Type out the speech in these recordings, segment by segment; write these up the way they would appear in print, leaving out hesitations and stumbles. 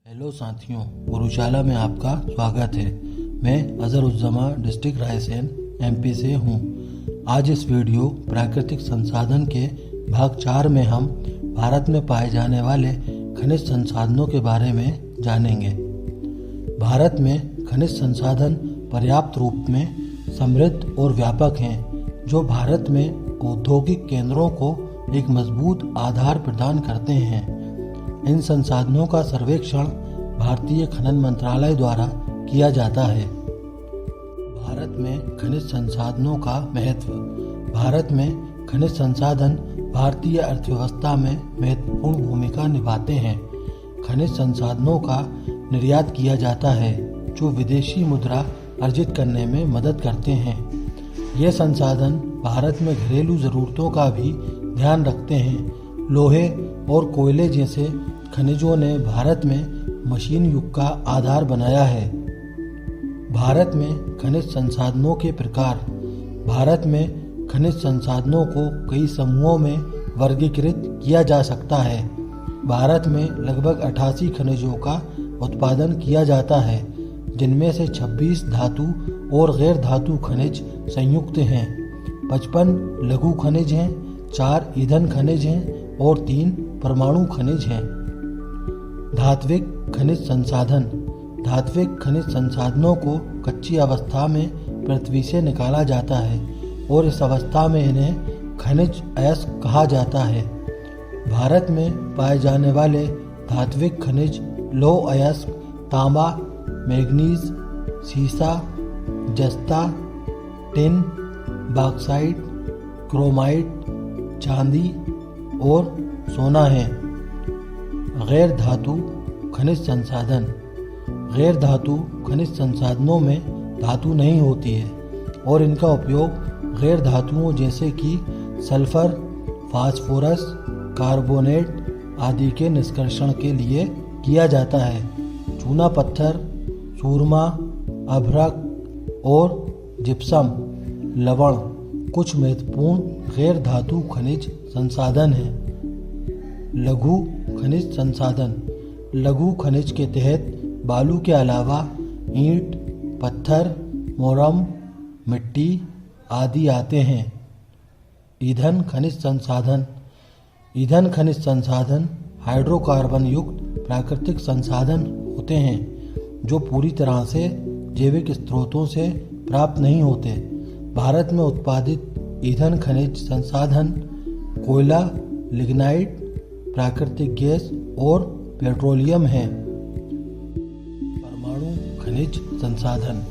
Hello साथियों, गुरुशाला में आपका स्वागत है। मैं अजहरुज़्ज़मा डिस्ट्रिक्ट रायसेन एमपी से हूँ। आज इस वीडियो प्राकृतिक संसाधन के भाग 4 में हम भारत में पाए जाने वाले खनिज संसाधनों के बारे में जानेंगे। भारत में खनिज संसाधन पर्याप्त रूप में समृद्ध और व्यापक हैं, जो भारत में औद्योगिक केंद्रों को एक मजबूत आधार प्रदान करते हैं। इन संसाधनों का सर्वेक्षण भारतीय खनन मंत्रालय द्वारा किया जाता है। भारत में खनिज संसाधनों का महत्व। भारत में खनिज संसाधन भारतीय अर्थव्यवस्था में महत्वपूर्ण भूमिका निभाते हैं। खनिज संसाधनों का निर्यात किया जाता है, जो विदेशी मुद्रा अर्जित करने में मदद करते हैं। ये संसाधन भारत में घरेलू ज़रूरतों का भी ध्यान रखते हैं। लोहे और कोयले जैसे खनिजों ने भारत में मशीन युग का आधार बनाया है। भारत में खनिज संसाधनों के प्रकार। भारत में खनिज संसाधनों को कई समूहों में वर्गीकृत किया जा सकता है। भारत में लगभग 88 खनिजों का उत्पादन किया जाता है, जिनमें से 26 धातु और गैर धातु खनिज संयुक्त हैं। 55 लघु खनिज हैं, 4 ईंधन खनिज हैं और 3 परमाणु खनिज हैं। धात्विक खनिज संसाधन। धात्विक खनिज संसाधनों को कच्ची अवस्था में पृथ्वी से निकाला जाता है और इस अवस्था में इन्हें खनिज अयस्क कहा जाता है। भारत में पाए जाने वाले धात्विक खनिज लौह अयस्क तांबा, मैग्नीज, सीसा, जस्ता, टिन, बॉक्साइट, क्रोमाइट, चांदी और सोना है। गैर धातु खनिज संसाधन। गैर धातु खनिज संसाधनों में धातु नहीं होती है और इनका उपयोग गैर धातुओं जैसे कि सल्फर, फास्फोरस, कार्बोनेट आदि के निष्कर्षण के लिए किया जाता है। चूना पत्थर, सूरमा, अभ्रक और जिप्सम, लवण कुछ महत्वपूर्ण गैर धातु खनिज संसाधन हैं। लघु खनिज संसाधन। लघु खनिज के तहत बालू के अलावा ईंट, पत्थर, मोरम, मिट्टी आदि आते हैं। ईंधन खनिज संसाधन। ईंधन खनिज संसाधन हाइड्रोकार्बन युक्त प्राकृतिक संसाधन होते हैं, जो पूरी तरह से जैविक स्रोतों से प्राप्त नहीं होते। भारत में उत्पादित ईंधन खनिज संसाधन कोयला, लिग्नाइट, प्राकृतिक गैस और पेट्रोलियम है। परमाणु खनिज संसाधन।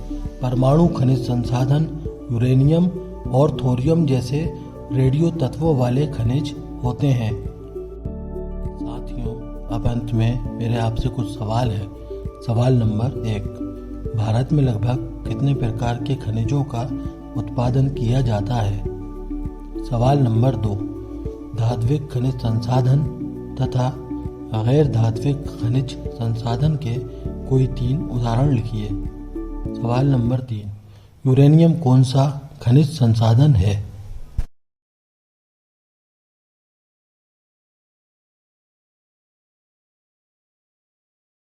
परमाणु खनिज संसाधन यूरेनियम और थोरियम जैसे रेडियो तत्वों वाले खनिज होते हैं। साथियों, अब अंत में मेरे आपसे कुछ सवाल है। सवाल नंबर 1, भारत में लगभग कितने प्रकार के खनिजों का उत्पादन किया जाता है? सवाल नंबर 2, धात्विक खनिज संसाधन तथा गैर धात्विक खनिज संसाधन के कोई 3 उदाहरण लिखिए। सवाल नंबर 3, यूरेनियम कौन सा खनिज संसाधन है?